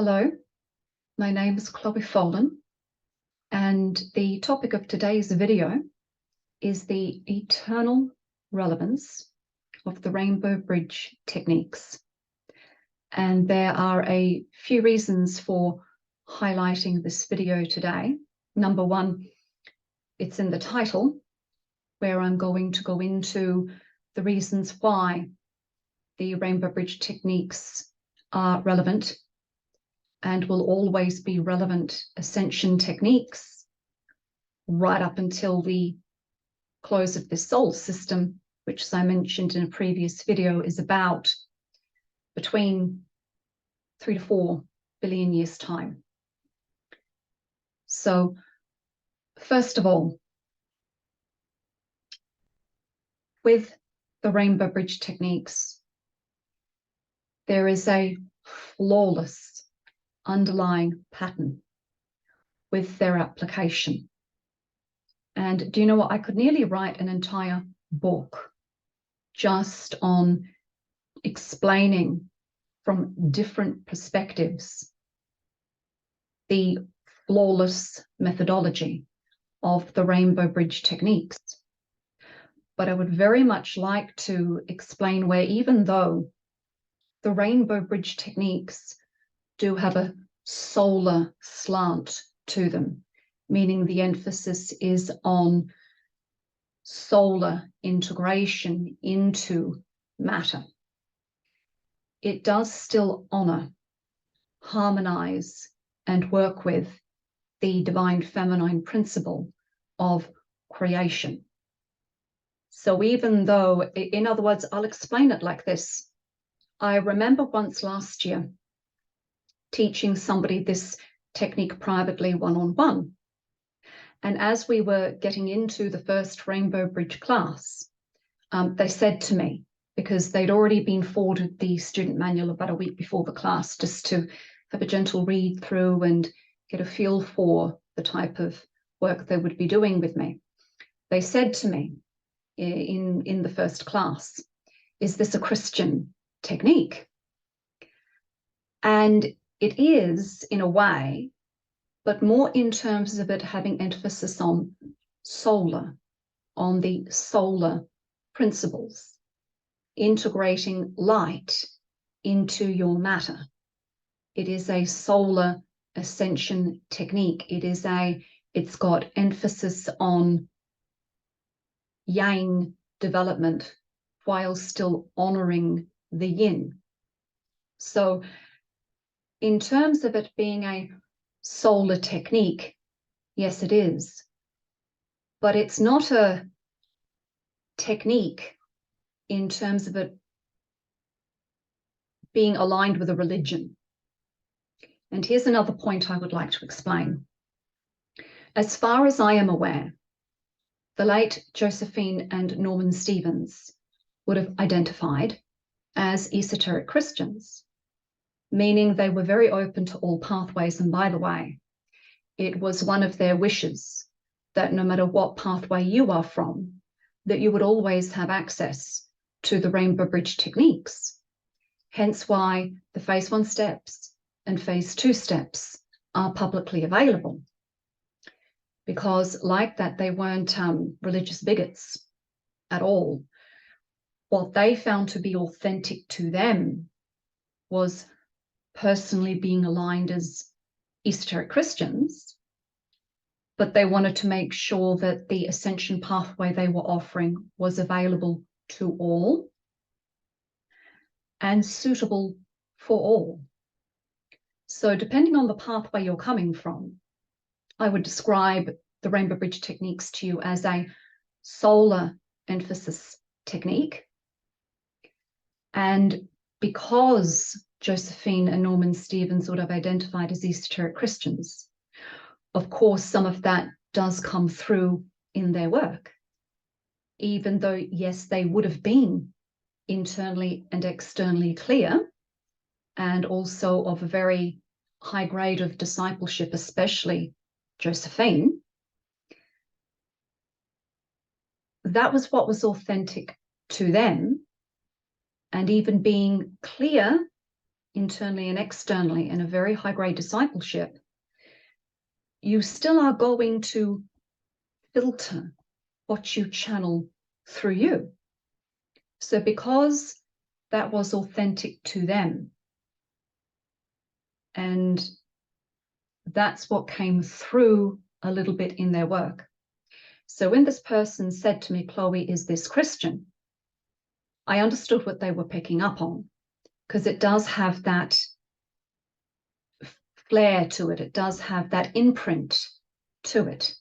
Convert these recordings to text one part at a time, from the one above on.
Hello, my name is Chloe Folan, and the topic of today's video is the eternal relevance of the Rainbow Bridge techniques. And there are a few reasons for highlighting this video today. Number one, it's in the title, where I'm going to go into the reasons why the Rainbow Bridge techniques are relevant and will always be relevant ascension techniques right up until the close of the solar system, which, as I mentioned in a previous video, is about between 3 to 4 billion years' time. So, first of all, with the Rainbow Bridge techniques, there is a flawless underlying pattern with their application. And do you know what? I could nearly write an entire book just on explaining from different perspectives the flawless methodology of the Rainbow Bridge techniques. But I would very much like to explain where, even though the Rainbow Bridge techniques do have a solar slant to them, meaning the emphasis is on solar integration into matter, it does still honor, harmonize, and work with the divine feminine principle of creation. So even though, in other words, I'll explain it like this. I remember once last year teaching somebody this technique privately, one-on-one. And as we were getting into the first Rainbow Bridge class, they said to me, because they'd already been forwarded the student manual about a week before the class, just to have a gentle read through and get a feel for the type of work they would be doing with me. They said to me in the first class, "Is this a Christian technique?" And it is, in a way, but more in terms of it having emphasis on solar, on the solar principles, integrating light into your matter. It is a solar ascension technique. It's got emphasis on yang development while still honoring the yin. So in terms of it being a solar technique, yes, it is. But it's not a technique in terms of it being aligned with a religion. And here's another point I would like to explain. As far as I am aware, the late Josephine and Norman Stevens would have identified as esoteric Christians, meaning they were very open to all pathways. And by the way, it was one of their wishes that no matter what pathway you are from, that you would always have access to the Rainbow Bridge techniques. Hence why the phase 1 steps and phase 2 steps are publicly available. Because like that, they weren't religious bigots at all. What they found to be authentic to them was personally being aligned as esoteric Christians, but they wanted to make sure that the ascension pathway they were offering was available to all and suitable for all. So depending on the pathway you're coming from, I would describe the Rainbow Bridge techniques to you as a solar emphasis technique. And because Josephine and Norman Stevens would have identified as esoteric Christians, of course, some of that does come through in their work, even though, yes, they would have been internally and externally clear, and also of a very high grade of discipleship, especially Josephine. That was what was authentic to them. And even being clear internally and externally in a very high-grade discipleship, you still are going to filter what you channel through you. So because that was authentic to them, and that's what came through a little bit in their work. So when this person said to me, Chloe, is this Christian? I understood what they were picking up on, because it does have that flair to it. It does have that imprint to it.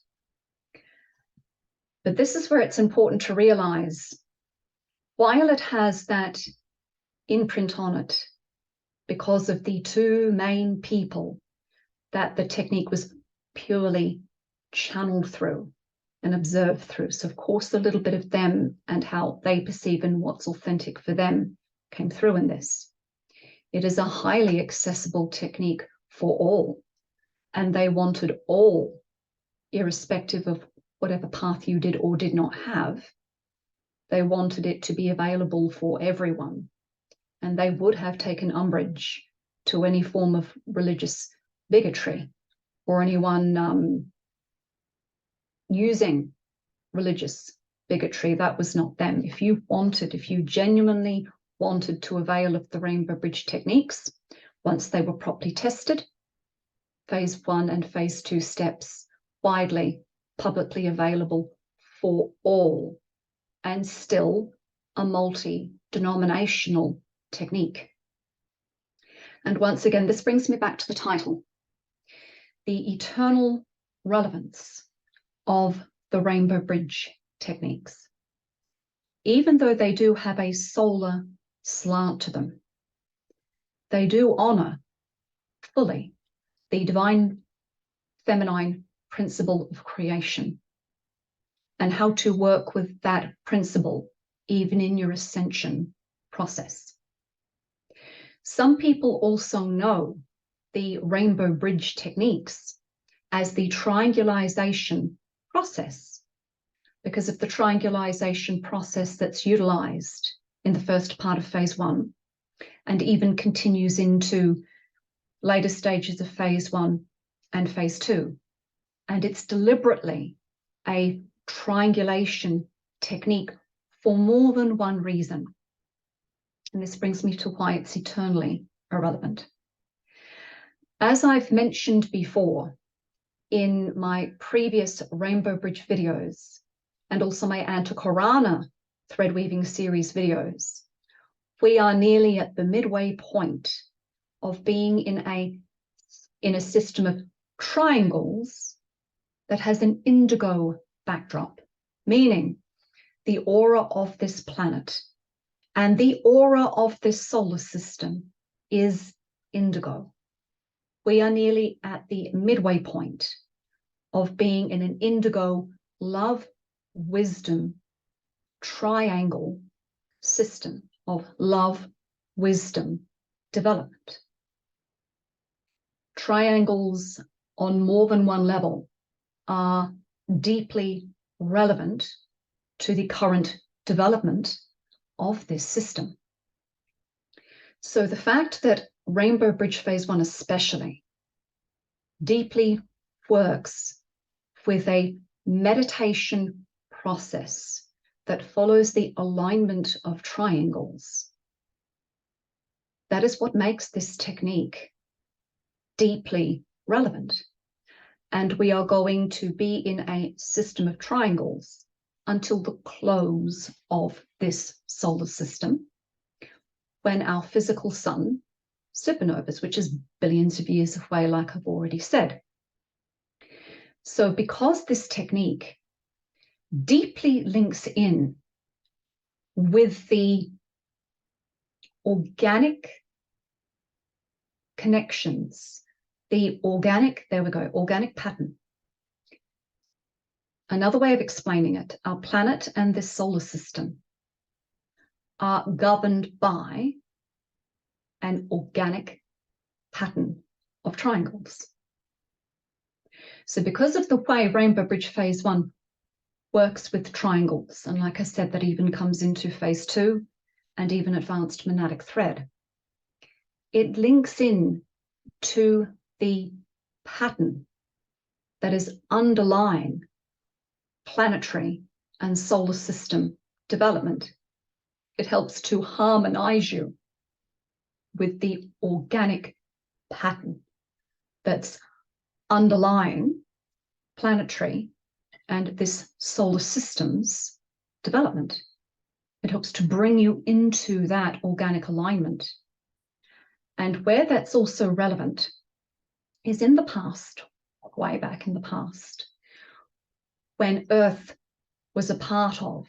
But this is where it's important to realize, while it has that imprint on it, because of the two main people that the technique was purely channeled through and observed through. So of course, a little bit of them and how they perceive and what's authentic for them came through in this. It is a highly accessible technique for all, and they wanted all, irrespective of whatever path you did or did not have. They wanted it to be available for everyone, and they would have taken umbrage to any form of religious bigotry or anyone using religious bigotry. That was not them. If you genuinely wanted to avail of the Rainbow Bridge techniques, once they were properly tested, phase 1 and phase 2 steps, widely, publicly available for all, and still a multi-denominational technique. And once again, this brings me back to the title, the eternal relevance of the Rainbow Bridge techniques. Even though they do have a solar slant to them, they do honor fully the divine feminine principle of creation and how to work with that principle even in your ascension process. Some people also know the Rainbow Bridge techniques as the triangulation process, because of the triangulation process that's utilized in the first part of phase 1 and even continues into later stages of phase 1 and phase 2. And it's deliberately a triangulation technique for more than one reason. And this brings me to why it's eternally irrelevant. As I've mentioned before in my previous Rainbow Bridge videos, and also my Antakarana thread weaving series videos, we are nearly at the midway point of being in a system of triangles that has an indigo backdrop, meaning the aura of this planet and the aura of this solar system is indigo. We are nearly at the midway point of being in an indigo love, wisdom, triangle system of love, wisdom, development. Triangles on more than one level are deeply relevant to the current development of this system. So the fact that Rainbow Bridge phase 1 especially deeply works with a meditation process that follows the alignment of triangles, that is what makes this technique deeply relevant. And we are going to be in a system of triangles until the close of this solar system, when our physical sun supernovas, which is billions of years away, like I've already said. So because this technique deeply links in with the organic connections, the organic, there we go, organic pattern. Another way of explaining it, our planet and this solar system are governed by an organic pattern of triangles. So because of the way Rainbow Bridge phase 1 works with triangles, and like I said, that even comes into phase 2 and even advanced monadic thread, it links in to the pattern that is underlying planetary and solar system development. It helps to harmonize you with the organic pattern that's underlying planetary and this solar system's development. It helps to bring you into that organic alignment. And where that's also relevant is in the past, way back in the past, when Earth was a part of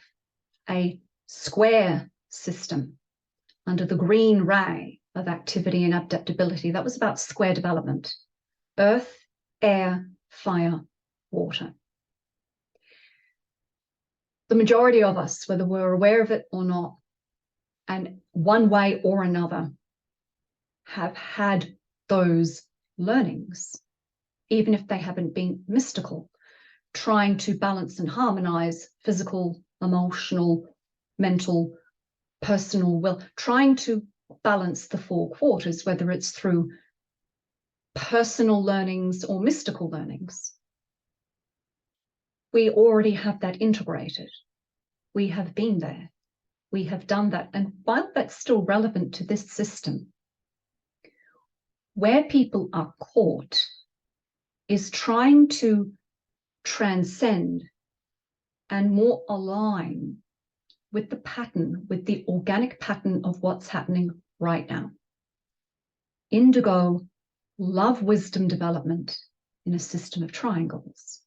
a square system under the green ray of activity and adaptability. That was about square development. Earth, air, fire, water. The majority of us, whether we're aware of it or not, and one way or another, have had those learnings, even if they haven't been mystical, trying to balance and harmonize physical, emotional, mental, personal will, trying to balance the four quarters, whether it's through personal learnings or mystical learnings. We already have that integrated. We have been there. We have done that. And while that's still relevant to this system, where people are caught is trying to transcend and more align with the pattern, with the organic pattern of what's happening right now. Indigo, love, wisdom development in a system of triangles.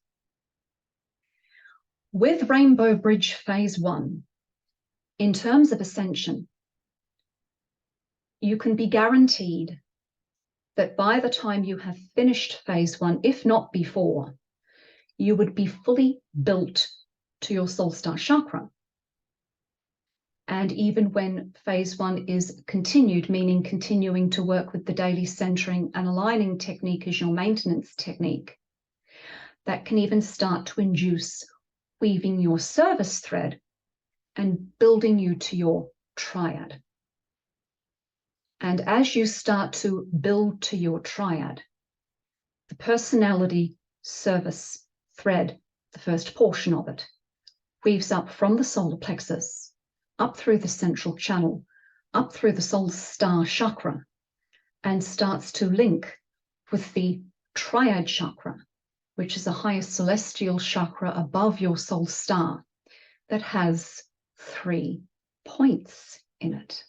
With Rainbow Bridge Phase 1, in terms of ascension, you can be guaranteed that by the time you have finished Phase 1, if not before, you would be fully built to your soul star chakra. And even when Phase 1 is continued, meaning continuing to work with the daily centering and aligning technique as your maintenance technique, that can even start to induce weaving your service thread and building you to your triad. And as you start to build to your triad, the personality service thread, the first portion of it, weaves up from the solar plexus, up through the central channel, up through the soul star chakra, and starts to link with the triad chakra, which is a higher celestial chakra above your soul star that has 3 points in it.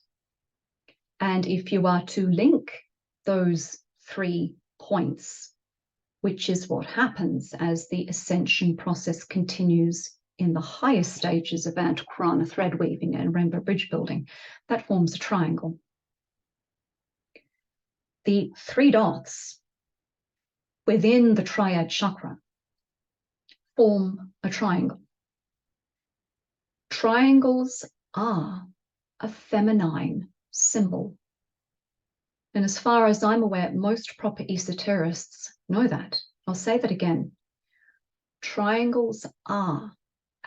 And if you are to link those 3 points, which is what happens as the ascension process continues in the higher stages of Antakarana thread weaving and rainbow bridge building, that forms a triangle. The 3 dots within the triad chakra form a triangle. Triangles are a feminine symbol. And as far as I'm aware, most proper esoterists know that. I'll say that again. Triangles are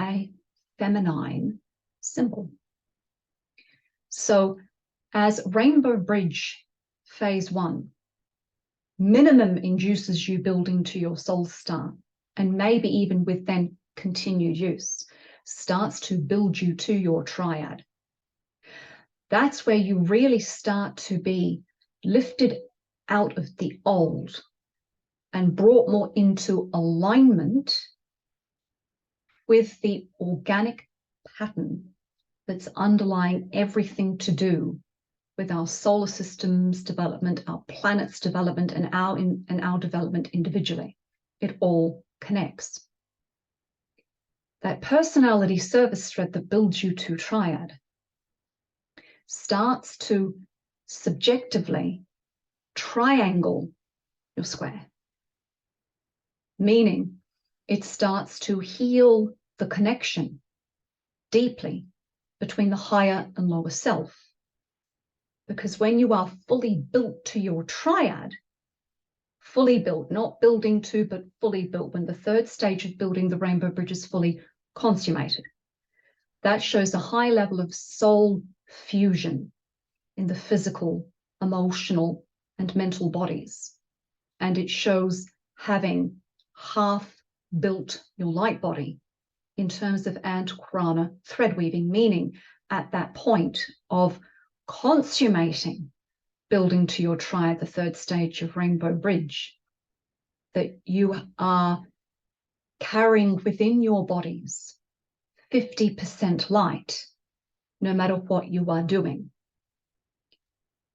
a feminine symbol. So as Rainbow Bridge Phase 1 minimum induces you building to your soul star, and maybe even with then continued use, starts to build you to your triad. That's where you really start to be lifted out of the old and brought more into alignment with the organic pattern that's underlying everything to do with our solar system's development, our planet's development, and our development individually. It all connects. That personality service thread that builds you to triad starts to subjectively triangle your square, meaning it starts to heal the connection deeply between the higher and lower self. Because when you are fully built to your triad, fully built, not building to, but fully built, when the 3rd stage of building the rainbow bridge is fully consummated, that shows a high level of soul fusion in the physical emotional, and mental bodies. And it shows having half built your light body in terms of Antakarana thread weaving, meaning at that point of consummating building to your triad, the third stage of Rainbow Bridge, that you are carrying within your bodies 50% light, no matter what you are doing.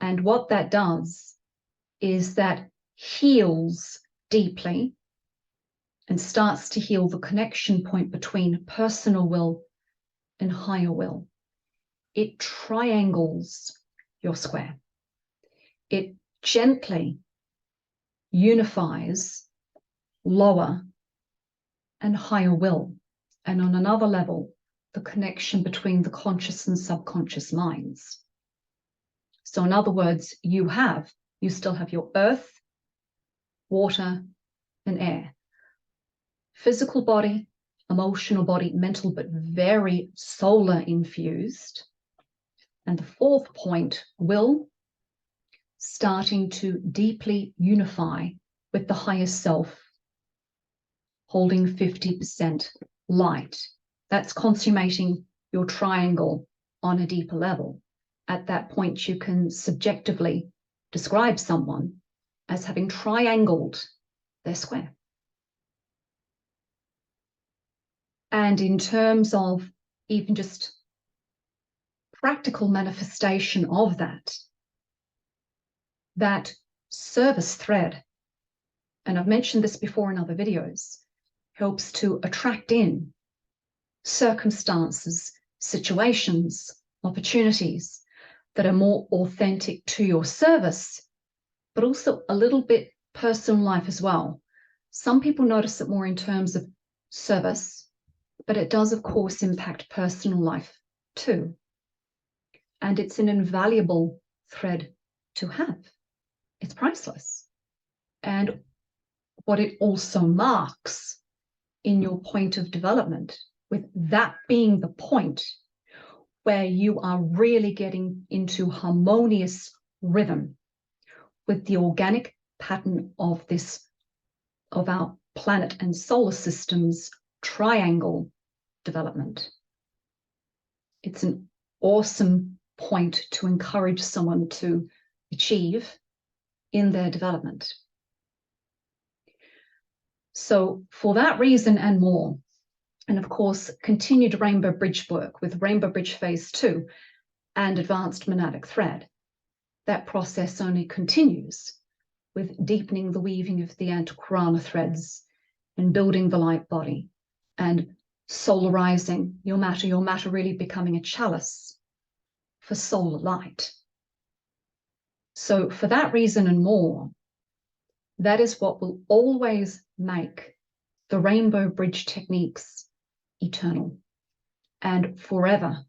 And what that does is that heals deeply and starts to heal the connection point between personal will and higher will. It triangles your square. It gently unifies lower and higher will. And on another level, the connection between the conscious and subconscious minds. So in other words, you still have your earth, water, and air. Physical body, emotional body, mental, but very solar infused. And the fourth point, will, starting to deeply unify with the higher self, holding 50% light. That's consummating your triangle on a deeper level. At that point, you can subjectively describe someone as having triangled their square. And in terms of even just practical manifestation of that service thread, and I've mentioned this before in other videos, helps to attract in circumstances, situations, opportunities that are more authentic to your service, but also a little bit personal life as well. Some people notice it more in terms of service, but it does, of course, impact personal life too. And it's an invaluable thread to have. It's priceless. And what it also marks in your point of development, with that being the point where you are really getting into harmonious rhythm with the organic pattern of our planet and solar system's triangle development. It's an awesome point to encourage someone to achieve in their development. So for that reason and more, and of course, continued Rainbow Bridge work with Rainbow Bridge Phase 2 and Advanced Monadic Thread, that process only continues with deepening the weaving of the Antakarana threads and building the light body and solarizing your matter really becoming a chalice for solar light. So for that reason and more, that is what will always make the Rainbow Bridge techniques eternal and forever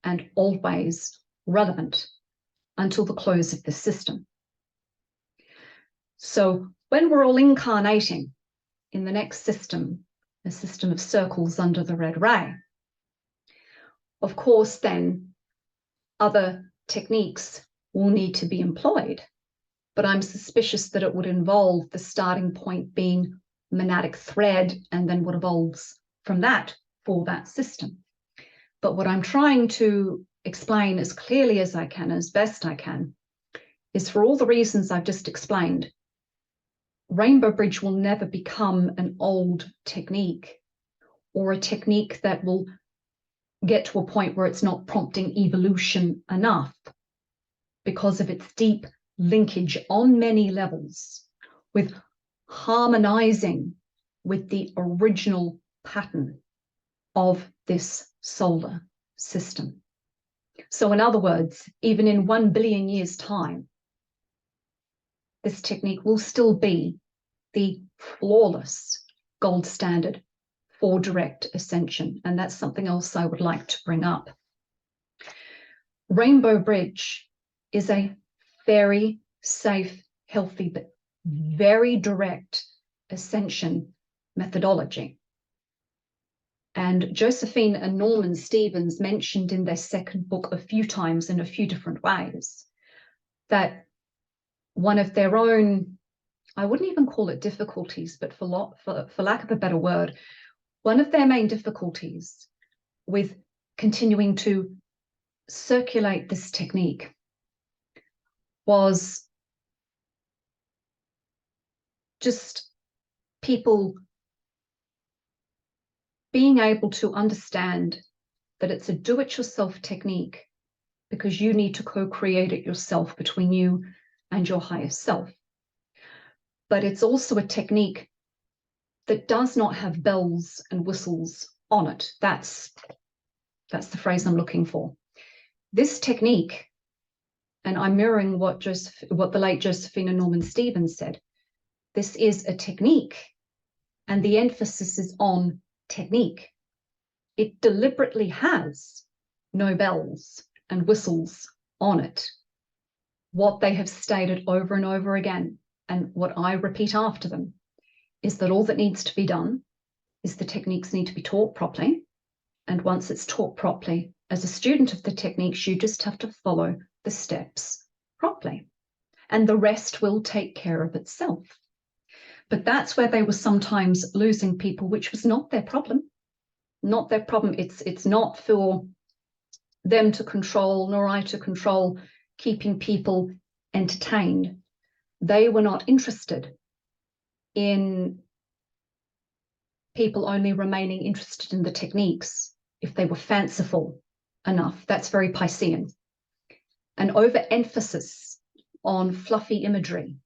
and always relevant until the close of the system. So when we're all incarnating in the next system, a system of circles under the red ray, of course, then other techniques will need to be employed, but I'm suspicious that it would involve the starting point being monadic thread and then what evolves from that for that system. But what I'm trying to explain as clearly as I can, as best I can, is for all the reasons I've just explained, Rainbow Bridge will never become an old technique or a technique that will get to a point where it's not prompting evolution enough because of its deep linkage on many levels with harmonizing with the original pattern of this solar system. So in other words, even in 1 billion years' time, this technique will still be the flawless gold standard for direct ascension. And that's something else I would like to bring up. Rainbow Bridge is a very safe, healthy, but very direct ascension methodology. And Josephine and Norman Stevens mentioned in their second book a few times in a few different ways that one of their own, I wouldn't even call it difficulties, but for lack of a better word, one of their main difficulties with continuing to circulate this technique was just people being able to understand that it's a do-it-yourself technique because you need to co-create it yourself between you and your higher self. But it's also a technique that does not have bells and whistles on it. That's the phrase I'm looking for. This technique, and I'm mirroring what the late Josephina Norman Stevens said, this is a technique, and the emphasis is on technique. It deliberately has no bells and whistles on it. What they have stated over and over again, and what I repeat after them, is that all that needs to be done is the techniques need to be taught properly. And once it's taught properly, as a student of the techniques, you just have to follow the steps properly. And the rest will take care of itself. But that's where they were sometimes losing people, which was not their problem. Not their problem. It's not for them to control, nor I to control keeping people entertained. They were not interested in people only remaining interested in the techniques if they were fanciful enough. That's very Piscean. An overemphasis on fluffy imagery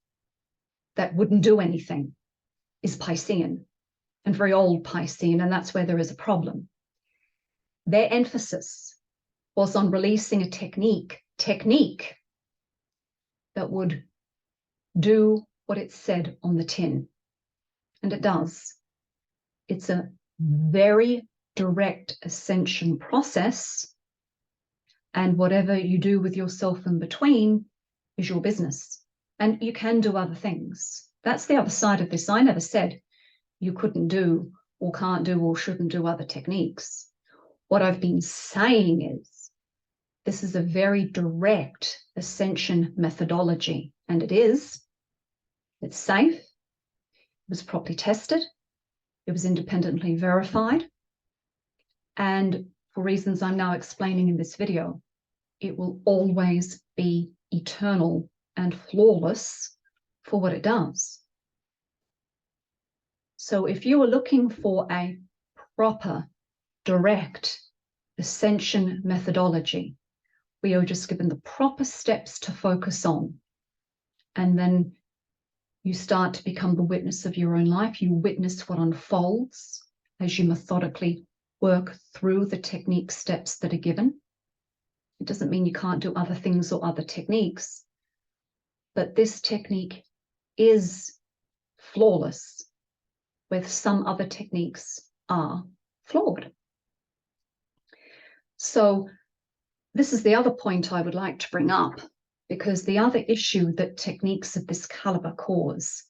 that wouldn't do anything is Piscean, and very old Piscean, and that's where there is a problem. Their emphasis was on releasing a technique that would do what it said on the tin. And it does. It's a very direct ascension process, and whatever you do with yourself in between is your business. And you can do other things. That's the other side of this. I never said you couldn't do or can't do or shouldn't do other techniques. What I've been saying is this is a very direct ascension methodology, and it is. It's safe. It was properly tested. It was independently verified. And for reasons I'm now explaining in this video, it will always be eternal and flawless for what it does. So if you are looking for a proper, direct ascension methodology, we are just given the proper steps to focus on, and then you start to become the witness of your own life. You witness what unfolds as you methodically work through the technique steps that are given. It doesn't mean you can't do other things or other techniques, but this technique is flawless, where some other techniques are flawed. So this is the other point I would like to bring up, because the other issue that techniques of this caliber cause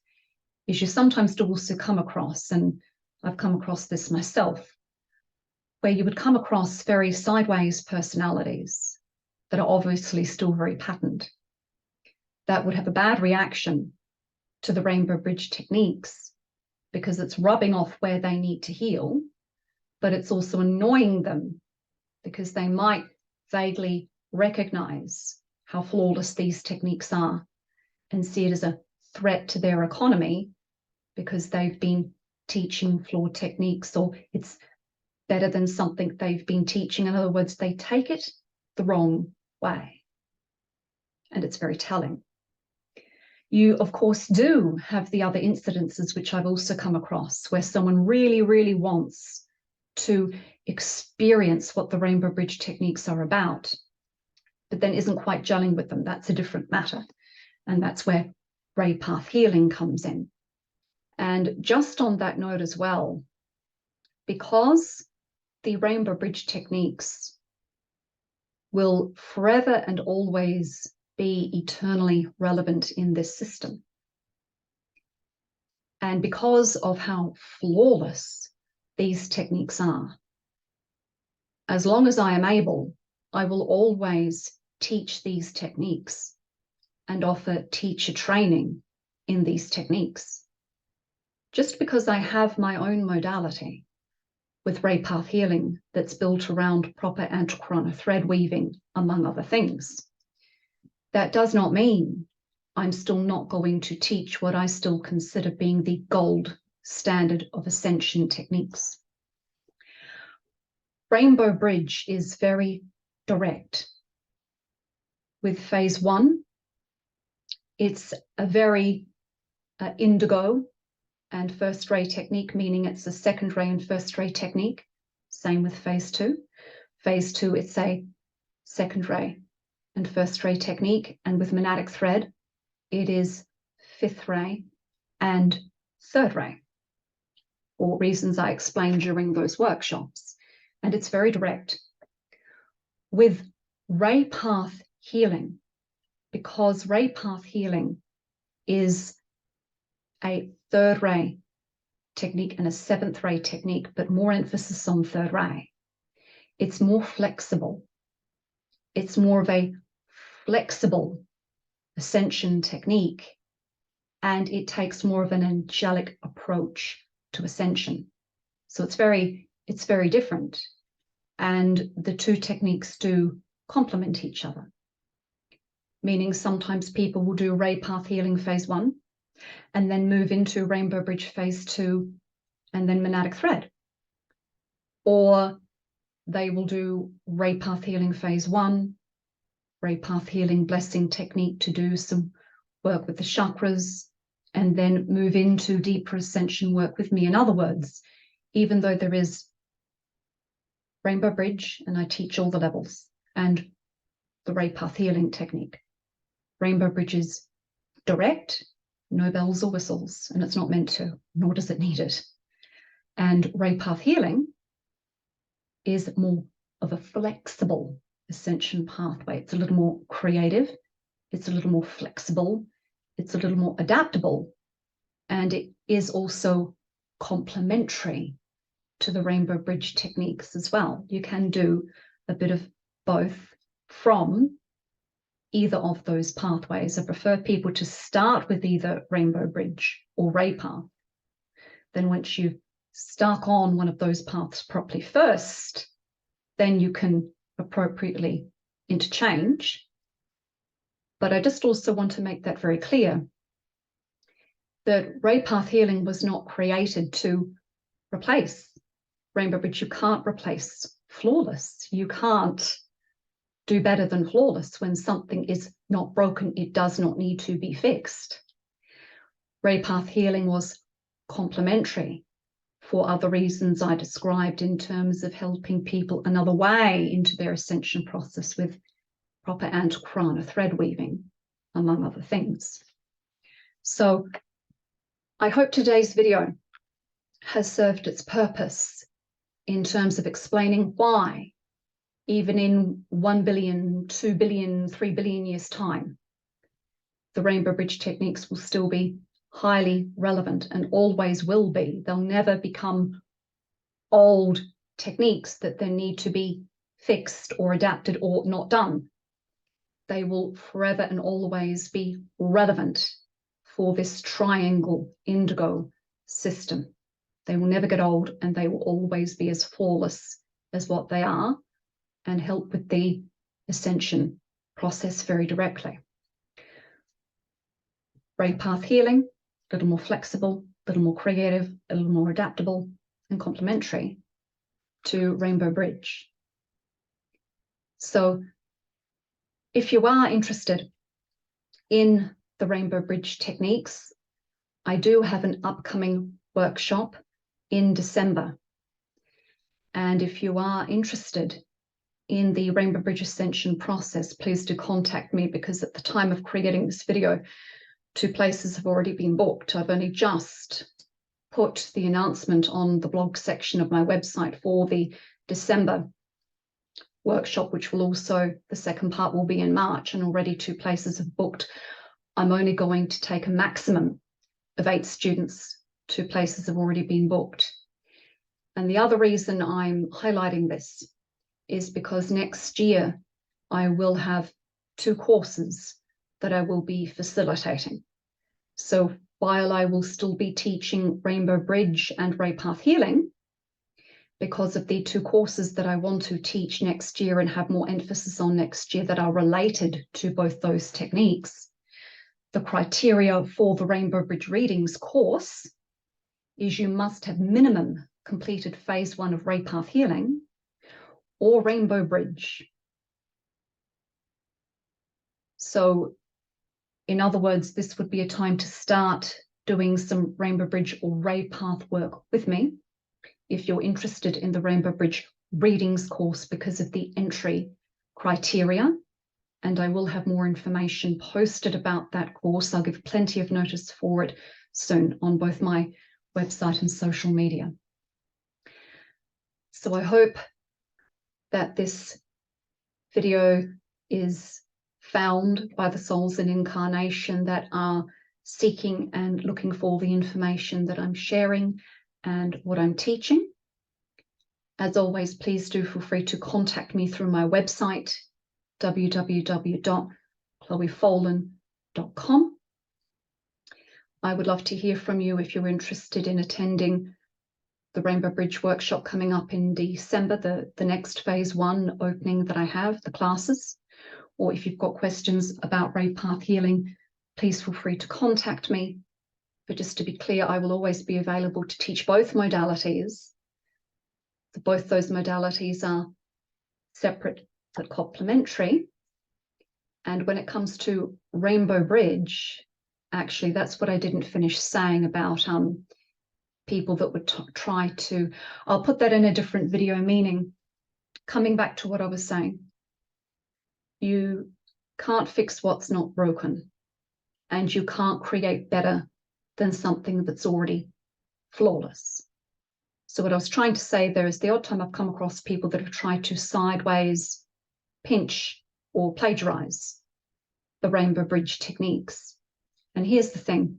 is you sometimes do also come across, and I've come across this myself, where you would come across very sideways personalities that are obviously still very patterned, that would have a bad reaction to the Rainbow Bridge techniques because it's rubbing off where they need to heal, but it's also annoying them because they might vaguely recognize how flawless these techniques are and see it as a threat to their economy because they've been teaching flawed techniques, or it's better than something they've been teaching. In other words, they take it the wrong way. And it's very telling. You, of course, do have the other incidences, which I've also come across, where someone really, really wants to experience what the Rainbow Bridge techniques are about, but then isn't quite gelling with them. That's a different matter. And that's where Ray Path healing comes in. And just on that note as well, because the Rainbow Bridge techniques will forever and always be eternally relevant in this system, and because of how flawless these techniques are, as long as I am able, I will always teach these techniques and offer teacher training in these techniques. Just because I have my own modality with ray path healing that's built around proper antakarana thread weaving, among other things, that does not mean I'm still not going to teach what I still consider being the gold standard of ascension techniques. Rainbow Bridge is very direct. With phase 1, it's a very indigo and first ray technique, meaning it's a second ray and first ray technique. Same with phase 2. Phase 2, it's a second ray and first ray technique. And with monadic thread, it is fifth ray and third ray, for reasons I explained during those workshops. And it's very direct. With ray path healing, because ray path healing is a third ray technique and a seventh ray technique, but more emphasis on third ray, it's more flexible. It's more of a flexible ascension technique, and it takes more of an angelic approach to ascension. So it's very different, and the two techniques do complement each other, meaning sometimes people will do ray path healing phase 1 and then move into Rainbow Bridge phase 2 and then monadic thread, or they will do ray path healing phase 1, ray path healing blessing technique to do some work with the chakras, and then move into deeper ascension work with me. In other words, even though there is Rainbow Bridge and I teach all the levels and the ray path healing technique, Rainbow Bridge is direct, no bells or whistles, and it's not meant to, nor does it need it. And ray path healing is more of a flexible ascension pathway. It's a little more creative, it's a little more flexible, it's a little more adaptable, and it is also complementary to the Rainbow Bridge techniques as well. You can do a bit of both from either of those pathways. I prefer people to start with either Rainbow Bridge or ray path. Then once you've stuck on one of those paths properly first, then you can appropriately interchange. But I just also want to make that very clear, that ray path healing was not created to replace Rainbow Bridge. You can't replace flawless. You can't do better than flawless. When something is not broken, it does not need to be fixed. Ray path healing was complementary for other reasons I described, in terms of helping people another way into their ascension process with proper antakarana thread weaving, among other things. So I hope today's video has served its purpose in terms of explaining why, even in 1 billion, 2 billion, 3 billion years' time, the Rainbow Bridge techniques will still be highly relevant and always will be. They'll never become old techniques that then need to be fixed or adapted or not done. They will forever and always be relevant for this triangle indigo system. They will never get old, and they will always be as flawless as what they are, and help with the ascension process very directly. Ray path healing, a little more flexible, a little more creative, a little more adaptable and complementary to Rainbow Bridge. So if you are interested in the Rainbow Bridge techniques, I do have an upcoming workshop in December. And if you are interested in the Rainbow Bridge Ascension process, please do contact me, because at the time of creating this video, 2 places have already been booked. I've only just put the announcement on the blog section of my website for the December workshop, which will also, the second part will be in March, and already 2 places have booked. I'm only going to take a maximum of 8 students. 2 places have already been booked. And the other reason I'm highlighting this is because next year I will have 2 courses that I will be facilitating. So while I will still be teaching Rainbow Bridge and Ray Path Healing, because of the 2 courses that I want to teach next year and have more emphasis on next year that are related to both those techniques, the criteria for the Rainbow Bridge Readings course is you must have minimum completed phase 1 of Ray Path Healing or Rainbow Bridge. So in other words, this would be a time to start doing some Rainbow Bridge or Ray Path work with me if you're interested in the Rainbow Bridge Readings course because of the entry criteria. And I will have more information posted about that course. I'll give plenty of notice for it soon on both my website and social media. So I hope that this video is found by the souls in incarnation that are seeking and looking for the information that I'm sharing and what I'm teaching. As always, please do feel free to contact me through my website, www.chloefolan.com. I would love to hear from you if you're interested in attending the Rainbow Bridge workshop coming up in December, the next phase 1 opening that I have, the classes, or if you've got questions about Ray Path Healing, please feel free to contact me. But just to be clear, I will always be available to teach both modalities. Both those modalities are separate but complementary. And when it comes to Rainbow Bridge, actually, that's what I didn't finish saying about people that would try to, I'll put that in a different video, meaning coming back to what I was saying, you can't fix what's not broken, and you can't create better than something that's already flawless. So what I was trying to say there is the odd time I've come across people that have tried to sideways pinch or plagiarize the Rainbow Bridge techniques. And here's the thing.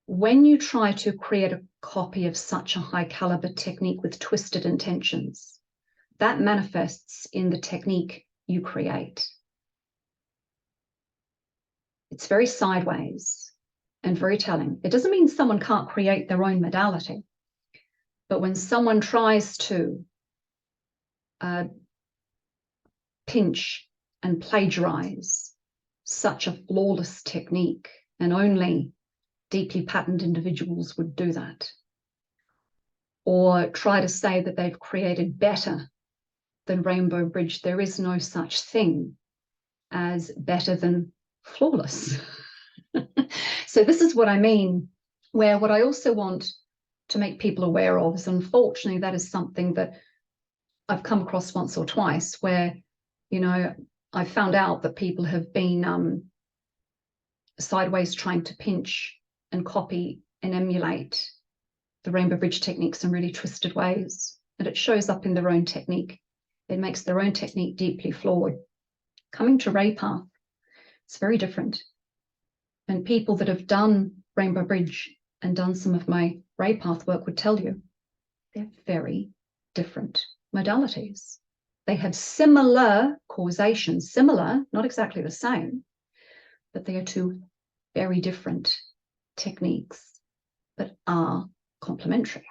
When you try to create a copy of such a high caliber technique with twisted intentions, that manifests in the technique you create. It's very sideways and very telling. It doesn't mean someone can't create their own modality, but when someone tries to pinch and plagiarize such a flawless technique, and only deeply patterned individuals would do that, or try to say that they've created better than Rainbow Bridge, there is no such thing as better than flawless. So this is what I mean, where what I also want to make people aware of is, unfortunately, that is something that I've come across once or twice, where, you know, I found out that people have been sideways trying to pinch and copy and emulate the Rainbow Bridge techniques in really twisted ways, and it shows up in their own technique. It makes their own technique deeply flawed. Coming to Ray Path, it's very different. And people that have done Rainbow Bridge and done some of my Ray Path work would tell you they're very different modalities. They have similar causation, similar, not exactly the same, but they are 2 very different techniques that are complementary.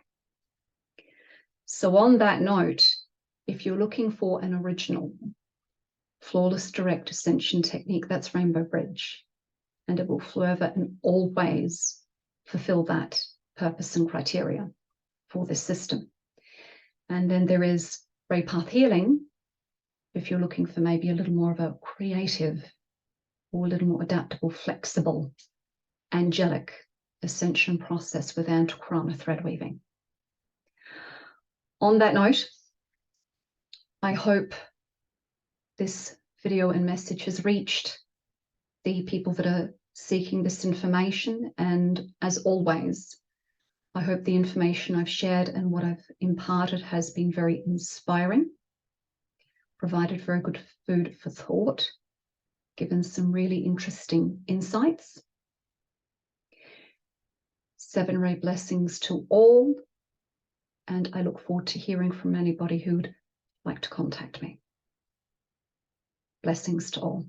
So on that note, if you're looking for an original, flawless direct ascension technique, that's Rainbow Bridge, and it will forever and always fulfill that purpose and criteria for this system. And then there is Ray Path Healing, if you're looking for maybe a little more of a creative or a little more adaptable, flexible, angelic ascension process with Antakarana thread weaving. On that note, I hope this video and message has reached the people that are seeking this information. And as always, I hope the information I've shared and what I've imparted has been very inspiring, provided very good food for thought, given some really interesting insights. 7 ray blessings to all, and I look forward to hearing from anybody who'd like to contact me. Blessings to all.